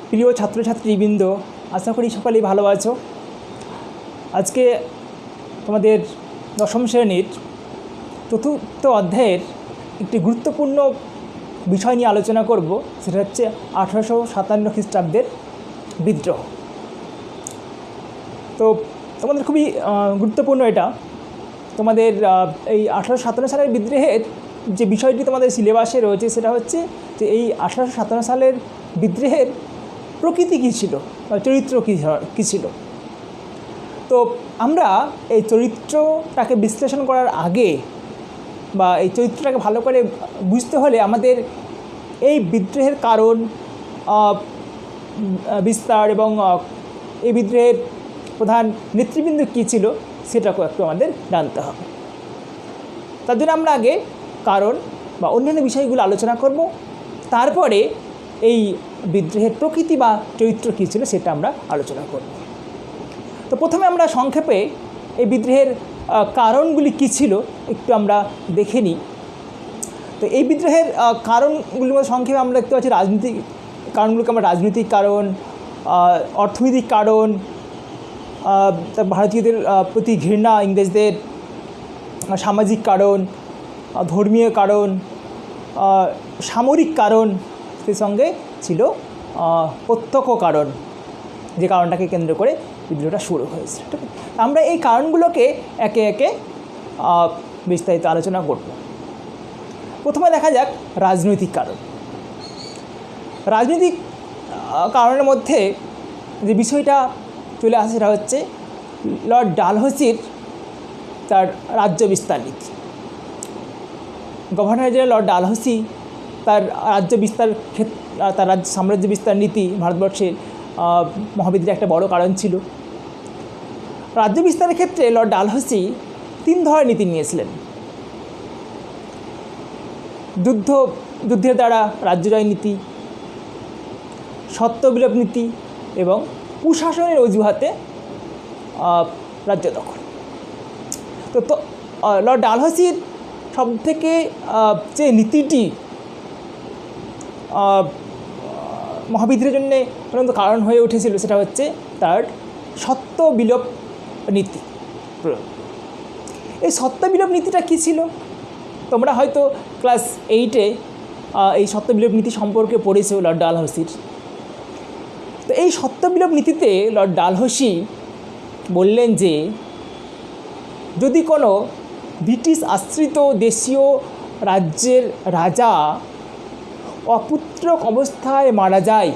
প্রিয় ছাত্রছাত্রীবৃন্দ, আশা করি সকলেই ভালো আছো। আজকে তোমাদের দশম শ্রেণীর চতুর্থ অধ্যায়ের একটি গুরুত্বপূর্ণ বিষয় নিয়ে আলোচনা করব, সেটা হচ্ছে 1857 খ্রিস্টাব্দের বিদ্রোহ। তো তোমাদের খুবই গুরুত্বপূর্ণ এটা। তোমাদের এই 1857 সালের বিদ্রোহের যে বিষয়টি তোমাদের সিলেবাসে রয়েছে সেটা হচ্ছে যে এই 1857 সালের বিদ্রোহের প্রকৃতি কী ছিল বা চরিত্র কী ছিল। তো আমরা এই চরিত্রটাকে বিশ্লেষণ করার আগে বা এই চরিত্রটাকে ভালো করে বুঝতে হলে আমাদের এই বিদ্রোহের কারণ, বিস্তার এবং এই বিদ্রোহের প্রধান নেতৃবৃন্দ কী ছিল সেটাকেও একটু আমাদের জানতে হবে। তার জন্য আমরা আগে কারণ বা অন্যান্য বিষয়গুলো আলোচনা করব, তারপরে এই বিদ্রোহের প্রকৃতি বা চরিত্র কী ছিল সেটা আমরা আলোচনা করব। তো প্রথমে আমরা সংক্ষেপে এই বিদ্রোহের কারণগুলি কী ছিল একটু আমরা দেখে নিই। তো এই বিদ্রোহের কারণগুলির মধ্যে সংক্ষেপে আমরা দেখতে পাচ্ছি রাজনৈতিক কারণগুলোকে আমরা রাজনৈতিক কারণ, অর্থনৈতিক কারণ, ভারতীয়দের প্রতি ঘৃণা, ইংরেজদের, সামাজিক কারণ, ধর্মীয় কারণ, সামরিক কারণ, সেই সঙ্গে ছিল প্রত্যক্ষ কারণ, যে কারণটাকে কেন্দ্র করে বিদ্রোহটা শুরু হয়েছে। ঠিক আছে, আমরা এই কারণগুলোকে একে একে বিস্তারিত আলোচনা করব। প্রথমে দেখা যাক রাজনৈতিক কারণ। রাজনৈতিক কারণের মধ্যে যে বিষয়টা চলে আসে সেটা হচ্ছে লর্ড ডালহৌসির তার রাজ্য বিস্তার নীতি। গভর্নর জেনারেল লর্ড ডালহৌসি তার রাজ্য বিস্তার তার রাজ্য সাম্রাজ্য বিস্তার নীতি ভারতবর্ষের মহাবিদ্রোহের একটা বড় কারণ ছিল। রাজ্য বিস্তারের ক্ষেত্রে লর্ড ডালহৌসি 3 ধরনের নীতি নিয়েছিলেন: যুদ্ধের দ্বারা রাজ্য জয় নীতি, সত্ত্ব বিলোপ নীতি এবং কুশাসনের অজুহাতে রাজ্য দখল। তো লর্ড ডালহৌসির সবথেকে যে নীতিটি মহাবিদ্রোহের জন্য অত্যন্ত কারণ হয়ে উঠেছিল সেটা হচ্ছে তার সত্ত্ব বিলোপ নীতি প্রয়োগ। এই সত্ত্ব বিলোপ নীতিটা কী ছিল? তোমরা হয়তো ক্লাস 8-এ এই সত্ত্ব বিলোপ নীতি সম্পর্কে পড়েছো লর্ড ডালহৌসির। তো এই সত্ত্ব বিলোপ নীতিতে লর্ড ডালহৌসি বললেন যে যদি কোনো ব্রিটিশ আশ্রিত দেশীয় রাজ্যের রাজা অপুত্রক অবস্থায় মারা যায়,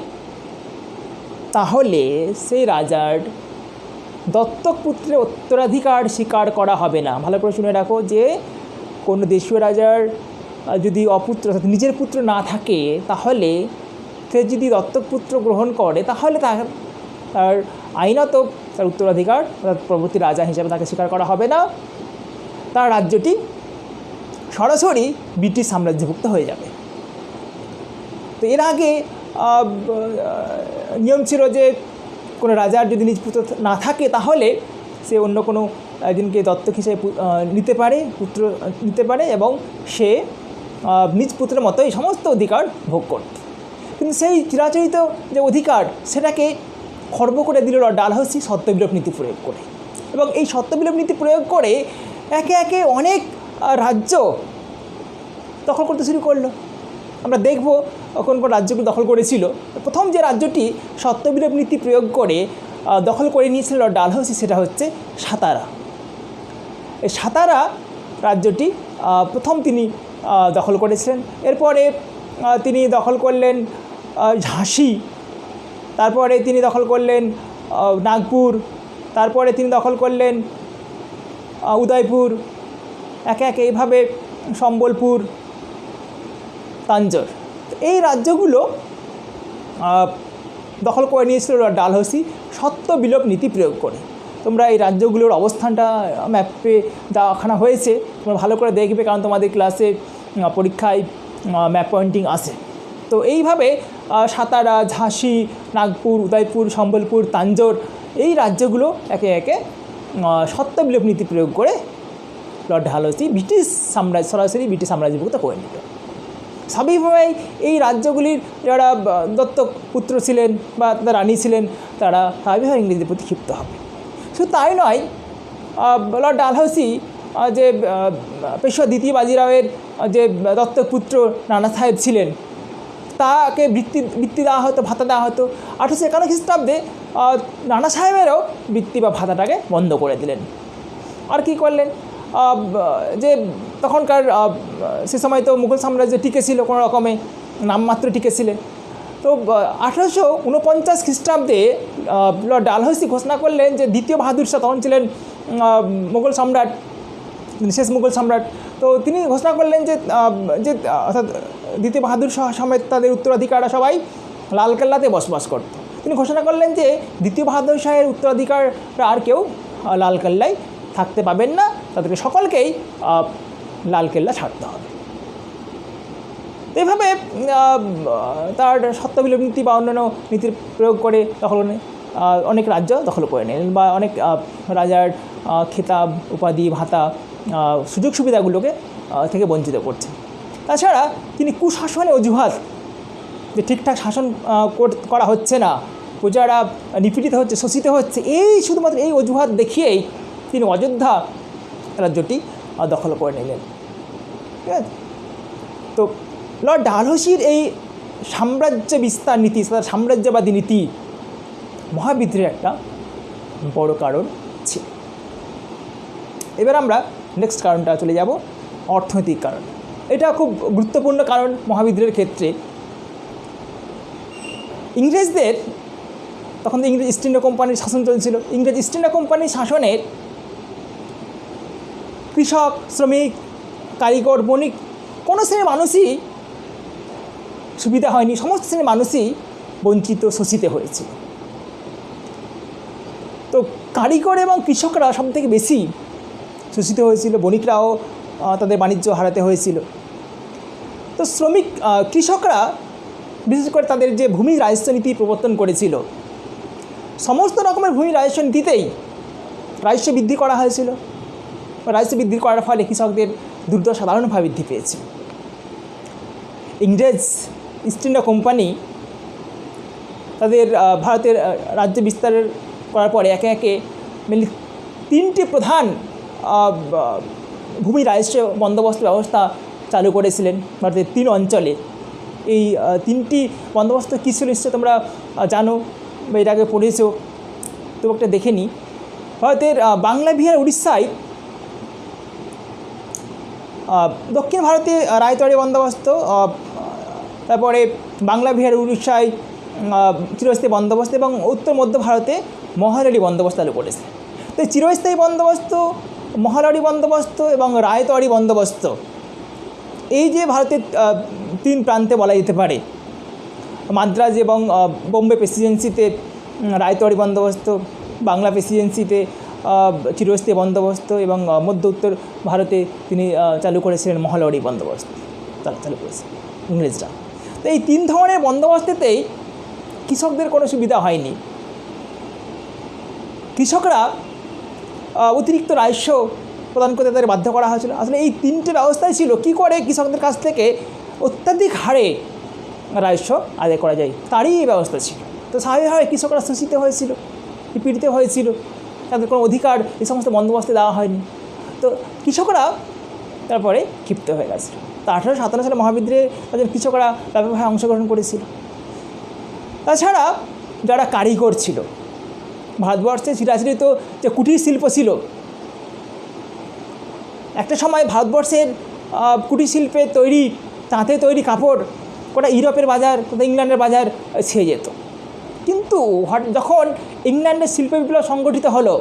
তাহলে সেই রাজার দত্তক পুত্রের উত্তরাধিকার স্বীকার করা হবে না। ভালো করে শুনে রাখো যে কোনো দেশীয় রাজার যদি অপুত্র অর্থাৎ নিজের পুত্র না থাকে, তাহলে সে যদি দত্তক পুত্র গ্রহণ করে তাহলে তার আইনত তার উত্তরাধিকার অর্থাৎ পরবর্তী রাজা হিসেবে তাকে স্বীকার করা হবে না। তার রাজ্যটি সরাসরি ব্রিটিশ সাম্রাজ্যভুক্ত হয়ে যাবে। তো এর আগে নিয়ম ছিল যে কোনো রাজার যদি নিজ পুত্র না থাকে তাহলে সে অন্য কোনো একজনকে দত্তক হিসেবে পুত্র নিতে পারে এবং সে নিজ পুত্রের মতো এই সমস্ত অধিকার ভোগ করত। কিন্তু সেই চিরাচরিত যে অধিকার সেটাকে খর্ব করে দিল লর্ড ডালহৌসি সত্ত্ব বিলোপ নীতি প্রয়োগ করে। এবং এই সত্ত্ব বিলোপ নীতি প্রয়োগ করে একে একে অনেক রাজ্য দখল করতে শুরু করলো। আমরা দেখব কোন কোন রাজ্যগুলো দখল করেছিল। প্রথম যে রাজ্যটি সত্ত্ব বিলোপ নীতি প্রয়োগ করে দখল করে নিয়েছিল লর্ড ডালহৌসি সেটা হচ্ছে সাতারা। এই সাতারা রাজ্যটি প্রথম তিনি দখল করেছিলেন। এরপরে তিনি দখল করলেন ঝাঁসি, তারপরে তিনি দখল করলেন নাগপুর, তারপরে তিনি দখল করলেন উদয়পুর, একে একে এইভাবে সম্বলপুর, তাঞ্জোর। এই রাজ্যগুলো দখল করে নিয়েছিল লর্ড ডালহৌসি সত্ত্ব বিলোপ নীতি প্রয়োগ করে। তোমরা এই রাজ্যগুলোর অবস্থানটা ম্যাপে দেখানো হয়েছে, তোমরা ভালো করে দেখবে, কারণ তোমাদের ক্লাসে পরীক্ষায় ম্যাপ পয়েন্টিং আসে। তো এইভাবে সাতারা, ঝাঁসি, নাগপুর, উদয়পুর, সম্বলপুর, তাঞ্জোর এই রাজ্যগুলো একে একে সত্ত্ব বিলোপ নীতি প্রয়োগ করে লর্ড ডালহৌসি ব্রিটিশ সাম্রাজ্য সরাসরি ব্রিটিশ সাম্রাজ্যভুক্ত করে নিল। স্বাভাবিকভাবেই এই রাজ্যগুলির যারা দত্তক পুত্র ছিলেন বা তাদের রানী ছিলেন তারা স্বাভাবিকভাবে ইংরেজদের প্রতি ক্ষিপ্ত হবে। শুধু তাই নয়, লর্ড ডালহৌসি যে পেশোয়া দ্বিতীয় বাজিরাওয়ের যে দত্তক পুত্র নানা সাহেব ছিলেন তাকে বৃত্তি দেওয়া হতো, ভাতা দেওয়া হতো। 1851 খ্রিস্টাব্দে নানা সাহেবেরও বৃত্তি বা ভাতাটাকে বন্ধ করে দিলেন। আর কি করলেন, যে তখনকার সে সময় তো মুঘল সাম্রাজ্য টিকে ছিল কোনো রকমে, নামমাত্র টিকে ছিলেন। তো 1849 খ্রিস্টাব্দে লর্ড ডালহৌসি ঘোষণা করলেন যে দ্বিতীয় বাহাদুর শাহ তখন ছিলেন মুঘল সম্রাট, শেষ মুঘল সম্রাট। তো তিনি ঘোষণা করলেন যে অর্থাৎ দ্বিতীয় বাহাদুর শাহ সমেত তাদের উত্তরাধিকাররা সবাই লালকেল্লাতে বসবাস করত। তিনি ঘোষণা করলেন যে দ্বিতীয় বাহাদুর শাহের উত্তরাধিকাররা আর কেউ লালকেল্লায় থাকতে পাবেন না, তাদেরকে সকলকেই লালকেল্লা ছাড়তে হবে। এইভাবে তার সত্ত্ববিলোপ নীতি বা অন্যান্য নীতির প্রয়োগ করে তখন অনেক রাজ্য দখল করে নিলেন বা অনেক রাজার খেতাব, উপাধি, ভাতা, সুযোগ সুবিধাগুলোকে থেকে বঞ্চিত করছেন। তাছাড়া তিনি কুশাসনের অজুহাত, যে ঠিকঠাক শাসন করা হচ্ছে না, প্রজারা নিপীড়িত হচ্ছে, শোষিত হচ্ছে, এই শুধুমাত্র এই অজুহাত দেখিয়েই তিনি অযোধ্যা রাজ্যটি দখল করে নিলেন। ঠিক আছে? তো লর্ড ডালহৌসির এই সাম্রাজ্য বিস্তার নীতি, সাম্রাজ্যবাদী নীতি মহাবিদ্রোহের একটা বড় কারণ ছিল। এবার আমরা নেক্সট কারণটা চলে যাব, অর্থনৈতিক কারণ। এটা খুব গুরুত্বপূর্ণ কারণ মহাবিদ্রোহের ক্ষেত্রে। ইংরেজদের তখন তো ইংরেজ ইস্ট ইন্ডিয়া কোম্পানির শাসন চলছিল। ইংরেজ ইস্ট ইন্ডিয়া কোম্পানির শাসনের কৃষক, শ্রমিক, কারিগর, বণিক কোনো শ্রেণীর মানুষই সুবিধা হয়নি, সমস্ত শ্রেণীর মানুষই বঞ্চিত, শোষিত হয়েছিল। তো কারিগর এবং কৃষকরা সবথেকে বেশি শোষিত হয়েছিল, বণিকরাও তাদের বাণিজ্য হারাতে হয়েছিল। তো কৃষকরা বিশেষ করে তাদের যে ভূমি রাজস্ব নীতি প্রবর্তন করেছিল, সমস্ত রকমের ভূমি রাজস্ব নীতিতেই রাজস্ব বৃদ্ধি করা হয়েছিল। রাজস্ব বৃদ্ধি করার ফলে কৃষকদের দুর্দশা সাধারণভাবে বৃদ্ধি পেয়েছে। ইংরেজ ইস্ট ইন্ডিয়া কোম্পানি তাদের ভারতের রাজ্য বিস্তার করার পরে একে একে মেনলি 3টি প্রধান ভূমি রাজস্ব বন্দোবস্ত ব্যবস্থা চালু করেছিলেন ভারতের 3 অঞ্চলে। এই 3টি বন্দোবস্ত কী ছিল নিশ্চয় তোমরা জানো বা এর আগে পড়েছো, তো একটা দেখে নিই। ভারতের বাংলা, বিহার, উড়িষ্যায় দক্ষিণ ভারতে রায়তওয়াড়ি বন্দোবস্ত, তারপরে বাংলা, বিহার, উড়িষ্যায় চিরস্থায়ী বন্দোবস্ত এবং উত্তর মধ্য ভারতে মহালয়ারি বন্দোবস্ত চালু করেছে। তো চিরস্থায়ী বন্দোবস্ত, মহালয়ারি বন্দোবস্ত এবং রায়তওয়াড়ি বন্দোবস্ত, এই যে ভারতের 3 প্রান্তে বলা যেতে পারে, মাদ্রাজ এবং বোম্বে প্রেসিডেন্সিতে রায়তওয়াড়ি বন্দোবস্ত, বাংলা প্রেসিডেন্সিতে চিরস্থায়ী বন্দোবস্ত এবং মধ্য উত্তর ভারতে তিনি চালু করেছিলেন মহালয়ারি বন্দোবস্ত চালু করেছিলেন ইংরেজরা। তো এই 3 ধরনের বন্দোবস্তেতেই কৃষকদের কোনো সুবিধা হয়নি। কৃষকরা অতিরিক্ত রাজস্ব প্রদান করতে তাদের বাধ্য করা হয়েছিল। আসলে এই 3টে ব্যবস্থাই ছিল কী করে কৃষকদের কাছ থেকে অত্যাধিক হারে রাজস্ব আদায় করা যায়, তারই এই ব্যবস্থা ছিল। তো স্বাভাবিকভাবে কৃষকরা শোষিত হয়েছিল, পীড়িত হয়েছিল, তাদের কোনো অধিকার এই সমস্ত বন্দোবস্তে দেওয়া হয়নি। তো কৃষকরা তারপরে ক্ষিপ্ত হয়ে গেছিল। তো 1857 সালে মহাবিদ্রোহে তাদের কৃষকরা ব্যাপকভাবে অংশগ্রহণ করেছিল। তাছাড়া যারা কারিগর ছিল, ভারতবর্ষে চিরাচরিত যে কুটির শিল্প ছিল, একটা সময় ভারতবর্ষের কুটির শিল্পে তৈরি, তাঁতে তৈরি কাপড় কোটা ইউরোপের বাজার, কোটা ইংল্যান্ডের বাজার ছেয়ে যেত। কিন্তু যখন ইংল্যান্ডের শিল্প বিপ্লব সংগঠিত হলো,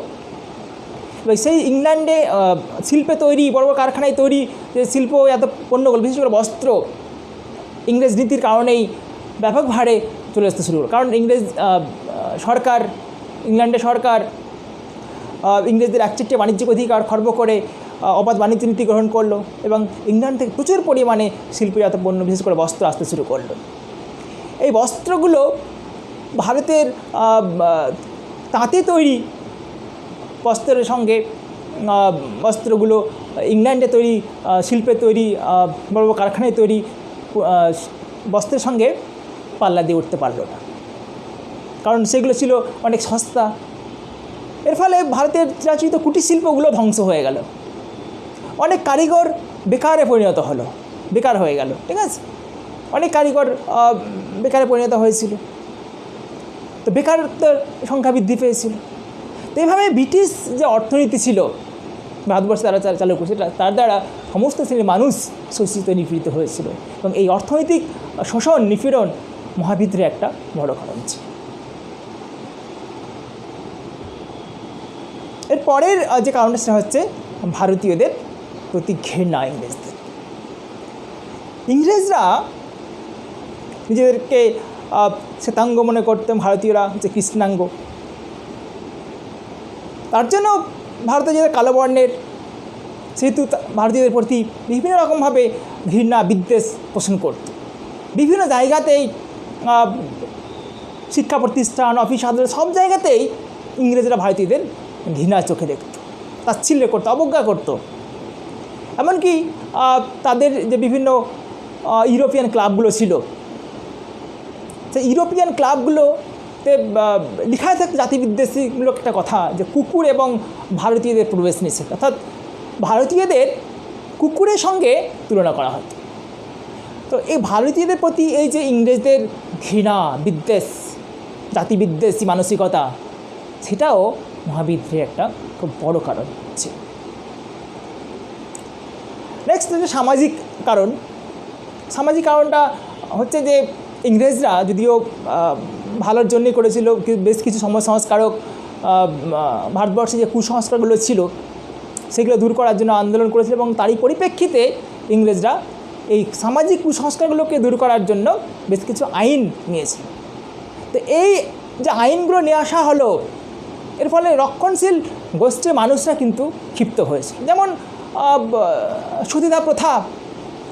সেই ইংল্যান্ডে শিল্পে তৈরি, বড় বড় কারখানায় তৈরি যে শিল্প এত পণ্যগুলো, বিশেষ করে বস্ত্র, ইংরেজ নীতির কারণেই ব্যাপক হারে চলে আসতে শুরু হলো। কারণ ইংল্যান্ডের সরকার ইংরেজদের একচেটিয়া বাণিজ্যিক অধিকার খর্ব করে অবাধ বাণিজ্য নীতি গ্রহণ করলো এবং ইংল্যান্ড থেকে প্রচুর পরিমাণে শিল্পজাত পণ্য, বিশেষ করে বস্ত্র আসতে শুরু করলো। এই বস্ত্রগুলো ভারতের তাঁতে তৈরি বস্ত্রের সঙ্গে বস্ত্রগুলো ইংল্যান্ডে তৈরি শিল্পে তৈরি, বড় বড় কারখানায় তৈরি বস্ত্রের সঙ্গে পাল্লা দিয়ে উঠতে পারল না, কারণ সেগুলো ছিল অনেক সস্তা। এর ফলে ভারতের চিরাচরিত কুটির শিল্পগুলো ধ্বংস হয়ে গেল, অনেক কারিগর বেকারে পরিণত হলো, বেকার হয়ে গেল, ঠিক আছে, অনেক কারিগর বেকারে পরিণত হয়েছিল, তো বেকারত্বের সংখ্যা বৃদ্ধি পেয়েছিল। তো এইভাবে ব্রিটিশ যে অর্থনীতি ছিল ভারতবর্ষে তারা চালু করেছে, তার দ্বারা সমস্ত শ্রেণীর মানুষ শোষিত নিপীড়িত হয়েছিল, এবং এই অর্থনৈতিক শোষণ নিপীড়ন মহাবিদ্রোহের একটা বড় কারণ ছিল। এর পরের যে কারণটা সেটা হচ্ছে ভারতীয়দের প্রতি ঘৃণা ইংরেজদের। ইংরেজরা নিজেদেরকে শ্বেতাঙ্গ মনে করতেন, ভারতীয়রা হচ্ছে কৃষ্ণাঙ্গ, তার জন্য ভারতে যে কালো বর্ণের, সেহেতু ভারতীয়দের প্রতি বিভিন্ন রকমভাবে ঘৃণা বিদ্বেষ পোষণ করত। বিভিন্ন জায়গাতেই শিক্ষা প্রতিষ্ঠান, অফিস আদালত সব জায়গাতেই ইংরেজরা ভারতীয়দের ঘৃণার চোখে দেখত, তাচ্ছিল্য করতো, অবজ্ঞা করত। এমনকি তাদের যে বিভিন্ন ইউরোপিয়ান ক্লাবগুলো ছিল, সেই ইউরোপিয়ান ক্লাবগুলোতে লেখায় থাকতো জাতিবিদ্বেষীমূলক একটা কথা, যে কুকুর এবং ভারতীয়দের প্রবেশ নিষেধ, অর্থাৎ ভারতীয়দের কুকুরের সঙ্গে তুলনা করা হতো। তো এই ভারতীয়দের প্রতি এই যে ইংরেজদের ঘৃণা বিদ্বেষ, জাতিবিদ্বেষী মানসিকতা, সেটাও মহাবিদ্রোহের একটা খুব বড় কারণ ছিল। নেক্সট হচ্ছে সামাজিক কারণ। সামাজিক কারণটা হচ্ছে যে ইংরেজরা যদিও ভালোর জন্যই করেছিল, বেশ কিছু সমাজ সংস্কারক ভারতবর্ষে যে কুসংস্কারগুলো ছিল সেগুলো দূর করার জন্য আন্দোলন করেছিল, এবং তারই পরিপ্রেক্ষিতে ইংরেজরা এই সামাজিক কুসংস্কারগুলোকে দূর করার জন্য বেশ কিছু আইন নিয়েছিল। তো এই যে আইনগুলো নিয়ে আসা হলো, এর ফলে রক্ষণশীল গোষ্ঠীর মানুষরা কিন্তু ক্ষিপ্ত হয়েছিল। যেমন সতীদাহ প্রথা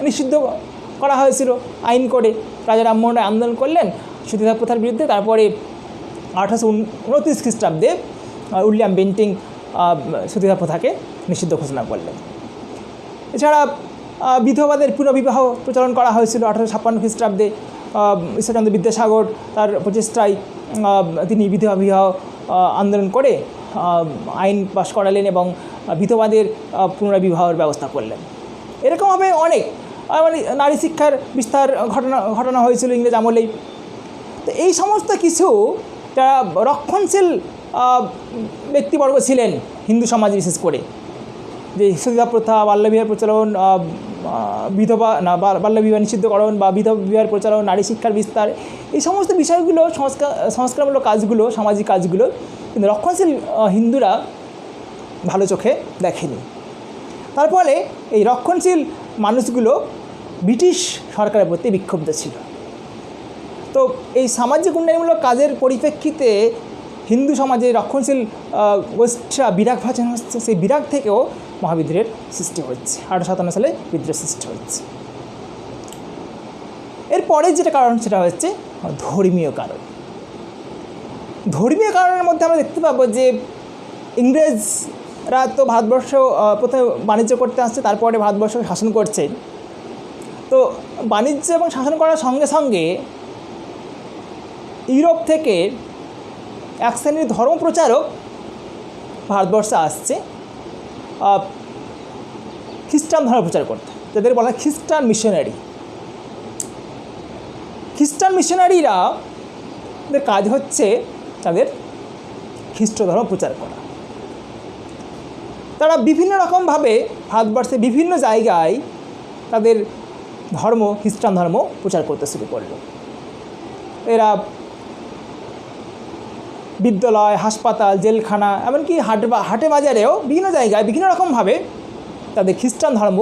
নিষিদ্ধ করা হয়েছিল আইন করে, রাজা রামমোহন রায় আন্দোলন করলেন সতীদাহ প্রথার বিরুদ্ধে। তারপরে 1829 খ্রিস্টাব্দে উইলিয়াম বেন্টিং সতীদাহ প্রথাকে নিষিদ্ধ ঘোষণা করলেন। এছাড়া বিধবাদের পুনর্বিবাহ প্রচলন করা হয়েছিল 1856 খ্রিস্টাব্দে। ঈশ্বরচন্দ্র বিদ্যাসাগর তার প্রচেষ্টায় তিনি বিধবা বিবাহ আন্দোলন করে আইন পাশ করালেন এবং বিধবাদের পুনর্বিবাহের ব্যবস্থা করলেন। এরকমভাবে অনেক মানে নারী শিক্ষার বিস্তার ঘটনা হয়েছিল ইংরেজ আমলেই। তো এই সমস্ত কিছু যারা রক্ষণশীল ব্যক্তিবর্গ ছিলেন হিন্দু সমাজ, বিশেষ করে যে সতীদাহ প্রথা, বাল্যবিবাহ প্রচলন, বাল্যবিবাহ নিষিদ্ধকরণ বা বিধবা বিবাহের প্রচলন, নারী শিক্ষার বিস্তার, এই সমস্ত বিষয়গুলো সংস্কারমূলক কাজগুলো, সামাজিক কাজগুলো কিন্তু রক্ষণশীল হিন্দুরা ভালো চোখে দেখেনি। তার ফলে এই রক্ষণশীল মানুষগুলো ব্রিটিশ সরকারের প্রতি বিক্ষুব্ধ ছিল। তো এই সামাজিক উন্নয়নমূলক কাজের পরিপ্রেক্ষিতে হিন্দু সমাজে রক্ষণশীল গোষ্ঠীরা বিরাগ ভাজন হচ্ছে, সেই বিরাগ থেকেও মহাবিদ্রোহের সৃষ্টি হচ্ছে। 1857 সালে বিদ্রোহ সৃষ্টি হচ্ছে। এরপরে যেটা কারণ সেটা হচ্ছে ধর্মীয় কারণ। ধর্মীয় কারণের মধ্যে আমরা দেখতে পাবো যে ইংরেজরা তো ভারতবর্ষ প্রথমে বাণিজ্য করতে আসছে, তারপরে ভারতবর্ষকে শাসন করছে। তো বাণিজ্য এবং শাসন করার সঙ্গে সঙ্গে ইউরোপ থেকে এক শ্রেণীর ধর্মপ্রচারক ভারতবর্ষে আসছে খ্রিস্টান ধর্ম প্রচার করতে, যাদের বলা হয় খ্রিস্টান মিশনারি। খ্রিস্টান মিশনারিরা এদের কাজ হচ্ছে তাদের খ্রিস্ট ধর্ম প্রচার করা। তারা বিভিন্ন রকমভাবে ভারতবর্ষে বিভিন্ন জায়গায় তাদের ধর্ম, খ্রিস্টান ধর্ম প্রচার করতে শুরু করল। এরা বিদ্যালয়, হাসপাতাল, জেলখানা, এমনকি হাটে বাজারেও বিভিন্ন জায়গায় বিভিন্ন রকমভাবে তাদের খ্রিস্টান ধর্ম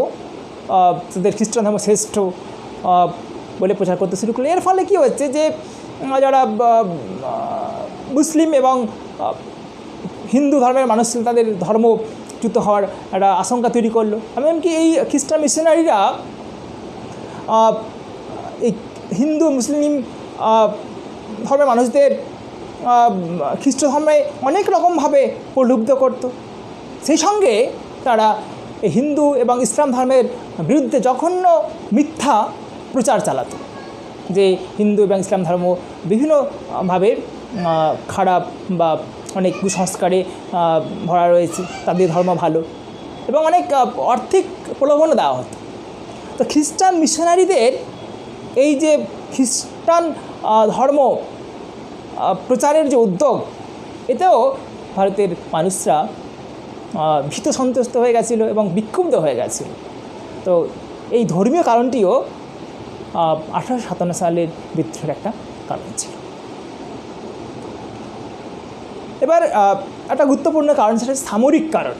শ্রেষ্ঠ বলে প্রচার করতে শুরু করলো। এর ফলে কী হচ্ছে যে যারা মুসলিম এবং হিন্দু ধর্মের মানুষ তাদের ধর্মচ্যুত হওয়ার একটা আশঙ্কা তৈরি করলো। এমনকি এই খ্রিস্টান মিশনারিরা এই হিন্দু মুসলিম ধর্মের মানুষদের খ্রিস্ট ধর্মে অনেক রকমভাবে প্রলুব্ধ করত। সেই সঙ্গে তারা হিন্দু এবং ইসলাম ধর্মের বিরুদ্ধে জঘন্য মিথ্যা প্রচার চালাতো যে হিন্দু এবং ইসলাম ধর্ম বিভিন্নভাবে খারাপ বা অনেক কুসংস্কারে ভরা রয়েছে, তাদের ধর্ম ভালো, এবং অনেক আর্থিক প্রলোভনও দেওয়া হতো। তো খ্রিস্টান মিশনারিদের এই যে খ্রিস্টান ধর্ম প্রচারের যে উদ্যোগ, এতেও ভারতের মানুষরা ভীত সন্ত্রস্ত হয়ে গেছিল এবং বিক্ষুব্ধ হয়ে গেছিল। তো এই ধর্মীয় কারণটিও 1857 সালের বিদ্রোহের একটা কারণ ছিল। এবার একটা গুরুত্বপূর্ণ কারণ, সেটা সামরিক কারণ।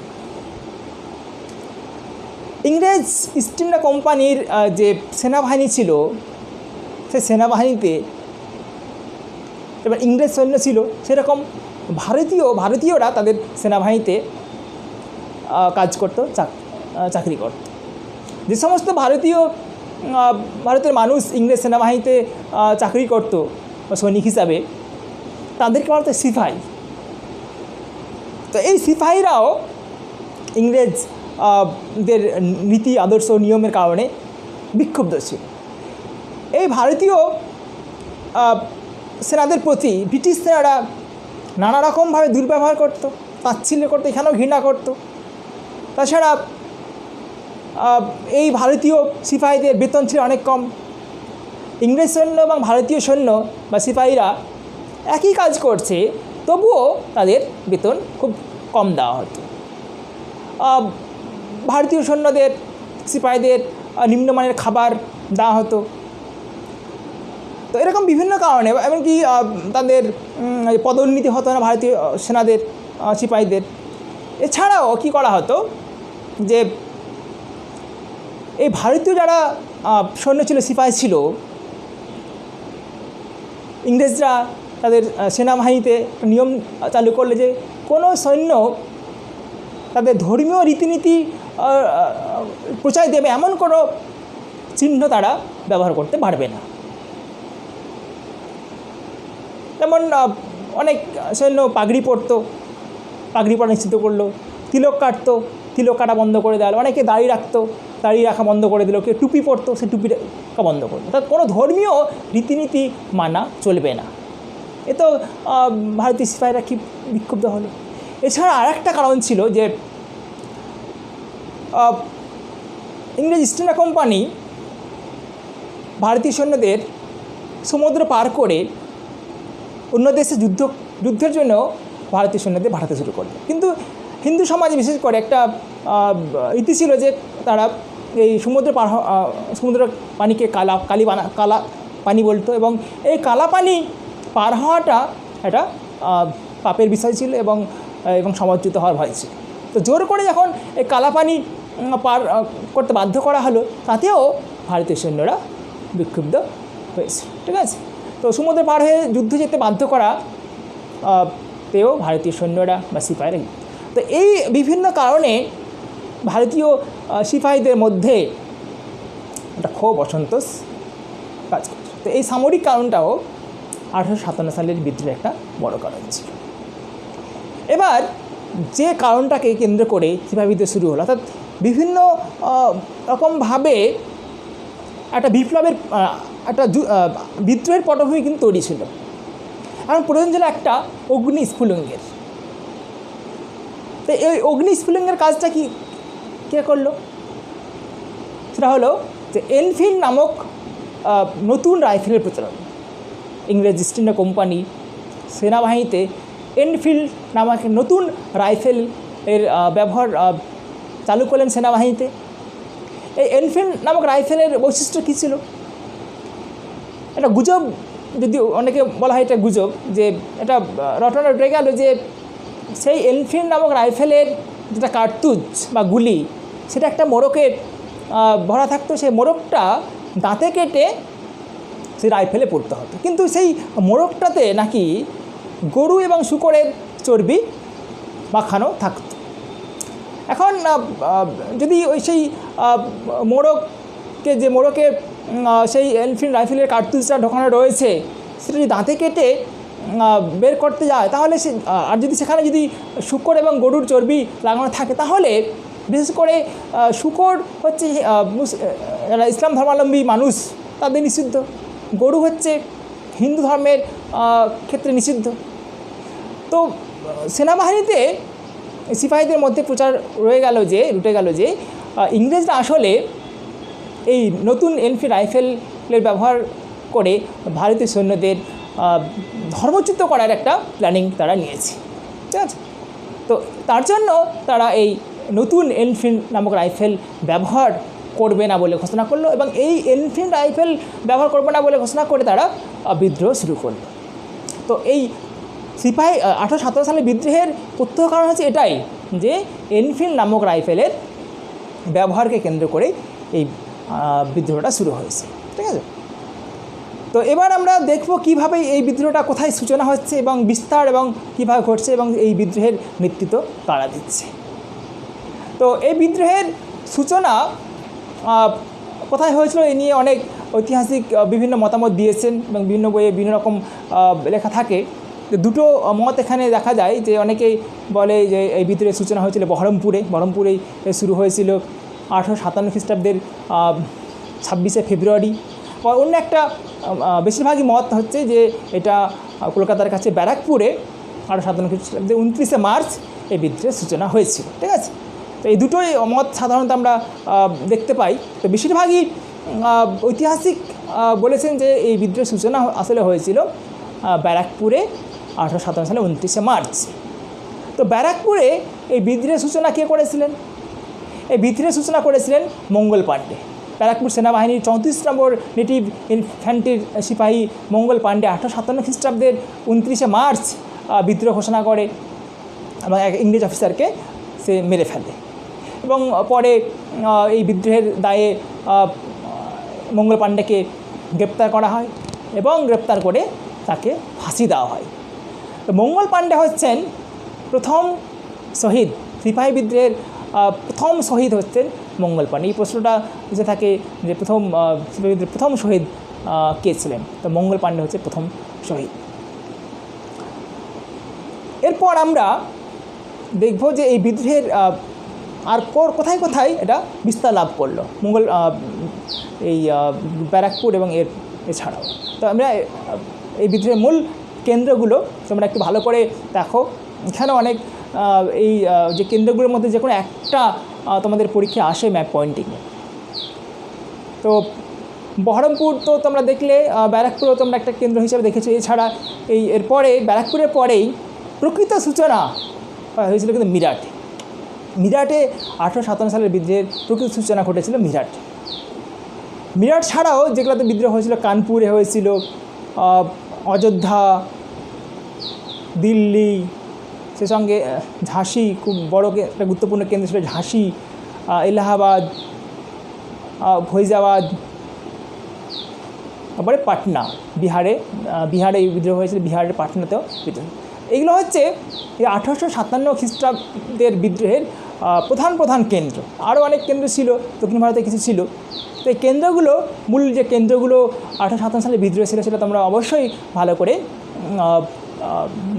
ইংরেজ ইস্ট ইন্ডিয়া কোম্পানির যে সেনাবাহিনী ছিল, সেই সেনাবাহিনীতে এবার ইংরেজ সৈন্য ছিল, সেরকম ভারতীয়রা তাদের সেনাবাহিনীতে কাজ করতো, চাকরি করত। যে সমস্ত ভারতের মানুষ ইংরেজ সেনাবাহিনীতে চাকরি করত সৈনিক হিসাবে, তাদেরকে বলা হতো সিপাহী। তো এই সিপাহীরাও ইংরেজদের নীতি আদর্শ নিয়মের কারণে বিক্ষুব্ধ ছিল। এই ভারতীয় সেনাদের প্রতি ব্রিটিশ সেনারা নানা রকমভাবে দুর্ব্যবহার করত, তাচ্ছিল্য করতো, এখানেও ঘৃণা করত। তাছাড়া এই ভারতীয় সিপাহীদের বেতন ছিল অনেক কম। ইংরেজ সৈন্য এবং ভারতীয় সৈন্য বা সিপাহীরা একই কাজ করছে, তবুও তাদের বেতন খুব কম দেওয়া হতো। ভারতীয় সৈন্যদের, সিপাহীদের নিম্নমানের খাবার দেওয়া হতো। তো এরকম বিভিন্ন কারণে, এমনকি তাদের পদোন্নতি হতো না ভারতীয় সেনাদের, সিপাহীদের। এছাড়াও কি করা হতো যে এই ভারতীয় যারা সৈন্য ছিল, সিপাহী ছিল, ইংরেজরা তাদের সেনাবাহিনীতে নিয়ম চালু করলে যে কোনো সৈন্য তাদের ধর্মীয় রীতিনীতি প্রচার দেবে এমন কোনো চিহ্ন তারা ব্যবহার করতে পারবে না। যেমন অনেক সৈন্য পাগড়ি পরতো, পাগড়ি পরা নিষিদ্ধ করলো। তিলক কাটতো, তিলক কাটা বন্ধ করে দেওয়া। অনেকে দাড়ি রাখতো, দাড়ি রাখা বন্ধ করে দিল। কেউ টুপি পরতো, সে টুপি রাখা বন্ধ করলো। অর্থাৎ কোনো ধর্মীয় রীতিনীতি মানা চলবে না। এ তো ভারতীয় সিপাহীরা কি বিক্ষুব্ধ হলো। এছাড়া আর একটা কারণ ছিল যে ইংরেজ ইস্ট ইন্ডিয়া কোম্পানি ভারতীয় সৈন্যদের সমুদ্র পার করে অন্য দেশে যুদ্ধের জন্য ভারতীয় সৈন্যদের পাঠাতে শুরু করলো। কিন্তু হিন্দু সমাজে বিশেষ করে একটা রীতি ছিল যে তারা এই সমুদ্র পানিকে কালা পানি বলতো, এবং এই কালা পানি পার হওয়াটা একটা পাপের বিষয় ছিল এবং সমাদচ্যুত হওয়ার ভয় ছিল। তো জোর করে যখন এই কালা পানি পার করতে বাধ্য করা হলো, তাতেও ভারতীয় সৈন্যরা বিক্ষুব্ধ হয়েছিল। ঠিক আছে, তো সমুদ্র পার হয়ে যুদ্ধ যেতে বাধ্য করা তেও ভারতীয় সৈন্যরা বা সিপাহীরা। তো এই বিভিন্ন কারণে ভারতীয় সিপাহীদের মধ্যে একটা ক্ষোভ, অসন্তোষ কাজ করছে। তো এই সামরিক কারণটাও 1857 সালের বিদ্রোহের একটা বড় কারণ ছিল। এবার যে কারণটাকে কেন্দ্র করে সিপাহী বিদ্রোহ শুরু হলো, অর্থাৎ বিভিন্ন রকমভাবে একটা বিপ্লবের একটা বিদ্রোহের পটভূমি কিন্তু তৈরি ছিল। এখন প্রয়োজন ছিল একটা অগ্নিস্ফুলিঙ্গের। তো এই অগ্নিস্ফুলিঙ্গের কাজটা কে করলো? সেটা হলো যে এনফিল্ড নামক নতুন রাইফেলের প্রচলন। ইংরেজ ইস্ট ইন্ডিয়া কোম্পানি সেনাবাহিনীতে এনফিল্ড নামক নতুন রাইফেল এর ব্যবহার চালু করলেন সেনাবাহিনীতে। এই এনফিল্ড নামক রাইফেলের বৈশিষ্ট্য কী ছিল? একটা গুজব, যদি অনেকে বলা হয় এটা গুজব, যে এটা রটনা উঠে গেল যে সেই এনফিল্ড নামক রাইফেলের যেটা কার্তুজ বা গুলি, সেটা একটা মোড়কে ভরা থাকতো। সেই মোড়কটা দাঁতে কেটে সেই রাইফেলে পড়তে হতো। কিন্তু সেই মোড়কটাতে নাকি গরু এবং শূকরের চর্বি মাখানো থাকতো। এখন যদি সেই মোড়কে সেই এনফিল্ড রাইফেলের কার্তুজটা ঢোকানো রয়েছে, সেটা যদি দাঁতে কেটে বের করতে যায়, তাহলে আর যদি সেখানে যদি শূকর এবং গরুর চর্বি লাগানো থাকে, তাহলে বিশেষ করে শূকর হচ্ছে যারা ইসলাম ধর্মাবলম্বী মানুষ তাদের নিষিদ্ধ, গরু হচ্ছে হিন্দু ধর্মের ক্ষেত্রে নিষিদ্ধ। তো সেনাবাহিনীতে সিপাহীদের মধ্যে প্রচার রটে গেল যে ইংরেজরা আসলে এই নতুন এনফিল্ড রাইফেলের ব্যবহার করে ভারতীয় সৈন্যদের ধর্মচ্যুত করার একটা প্ল্যানিং তারা নিয়েছে, ঠিক আছে। তো তার জন্য তারা এই নতুন এনফিল্ড নামক রাইফেল ব্যবহার করবে না বলে ঘোষণা করলো, এবং এই এনফিল্ড রাইফেল ব্যবহার করবে না বলে ঘোষণা করে তারা বিদ্রোহ শুরু করলো। তো এই সিপাহী 1817 সালে বিদ্রোহের প্রত্যহ কারণ হচ্ছে এটাই যে এনফিল্ড নামক রাইফেলের ব্যবহারকে কেন্দ্র করে এই বিদ্রোহটা শুরু হয়েছে, ঠিক আছে। তো এবার আমরা দেখব কীভাবে এই বিদ্রোহটা কোথায় সূচনা হচ্ছে এবং বিস্তার এবং কীভাবে ঘটছে এবং এই বিদ্রোহের নেতৃত্ব কারা দিচ্ছে। তো এই বিদ্রোহের সূচনা কোথায় হয়েছিল এ নিয়ে অনেক ঐতিহাসিক বিভিন্ন মতামত দিয়েছেন এবং বিভিন্ন বইয়ে বিভিন্ন রকম লেখা থাকে। দুটো মত এখানে দেখা যায়, যে অনেকেই বলে যে এই বিদ্রোহের সূচনা হয়েছিল বহরমপুরেই শুরু হয়েছিল 1857 খ্রিস্টাব্দের 26শে ফেব্রুয়ারি। অন্য একটা বেশিরভাগই মত হচ্ছে যে এটা কলকাতার কাছে ব্যারাকপুরে 1857 খ্রিস্টাব্দের 29শে মার্চ এই বিদ্রোহের সূচনা হয়েছিল, ঠিক আছে। তো এই দুটোই মত সাধারণত আমরা দেখতে পাই। তো বেশিরভাগই ঐতিহাসিক বলেছেন যে এই বিদ্রোহের সূচনা আসলে হয়েছিল ব্যারাকপুরে 1857 সালে 29শে মার্চ। তো ব্যারাকপুরে এই বিদ্রোহের সূচনা কে করেছিলেন? এই বিদ্রোহের সূচনা করেছিলেন মঙ্গল পাণ্ডে। ব্যারাকপুর সেনাবাহিনীর 34 নম্বর নেটিভ ইনফ্যান্ট্রির সিপাহী মঙ্গল পাণ্ডে 1857 খ্রিস্টাব্দের 29শে মার্চ বিদ্রোহ ঘোষণা করে এবং এক ইংরেজ অফিসারকে সে মেরে ফেলে, এবং পরে এই বিদ্রোহের দায়ে মঙ্গল পাণ্ডেকে গ্রেপ্তার করা হয় এবং গ্রেপ্তার করে তাকে ফাঁসি দেওয়া হয়। তো মঙ্গল পাণ্ডে হচ্ছেন প্রথম শহীদ, সিপাহী বিদ্রোহের প্রথম শহীদ হচ্ছেন মঙ্গল পাণ্ডে। এই প্রশ্নটা যে থাকে যে সিপাহী বিদ্রোহের প্রথম শহীদ কে ছিলেন, তো মঙ্গল পাণ্ডে হচ্ছে প্রথম শহীদ। এরপর আমরা দেখব যে এই বিদ্রোহের আর কোথায় কোথায় এটা বিস্তার লাভ করলো এই ব্যারাকপুর এবং এছাড়াও। তো আমরা এই বিদ্রোহের মূল কেন্দ্রগুলো তোমরা একটু ভালো করে দেখো। এখানে অনেক এই যে কেন্দ্রগুলোর মধ্যে যে কোনো একটা তোমাদের পরীক্ষায় আসে ম্যাপ পয়েন্টিংয়ে। তো বহরমপুর তো তোমরা দেখলে, ব্যারাকপুরও তোমরা একটা কেন্দ্র হিসেবে দেখেছো। এছাড়া এরপরে ব্যারাকপুরের পরেই প্রকৃত সূচনা হয়েছিল কিন্তু মিরাটে 1857 সালের বিদ্রোহের প্রকৃত সূচনা ঘটেছিল মিরাট ছাড়াও যেগুলোতে বিদ্রোহ হয়েছিল, কানপুরে হয়েছিল, অযোধ্যা, দিল্লি, সে সঙ্গে ঝাঁসি, খুব বড় একটা গুরুত্বপূর্ণ কেন্দ্র ছিল ঝাঁসি, এলাহাবাদ, ফৈজাবাদ, তারপরে পাটনা, বিহারে এই বিদ্রোহ হয়েছিল, বিহারের পাটনাতেও বিদ্রোহ। এইগুলো হচ্ছে এই 1857 খ্রিস্টাব্দের বিদ্রোহের প্রধান কেন্দ্র। আরও অনেক কেন্দ্র ছিল, দক্ষিণ ভারতে কিছু ছিল। তো এই কেন্দ্রগুলো, মূল যে কেন্দ্রগুলো 1857 সালে বিদ্রোহ ছিল, সেটা তোমরা অবশ্যই ভালো করে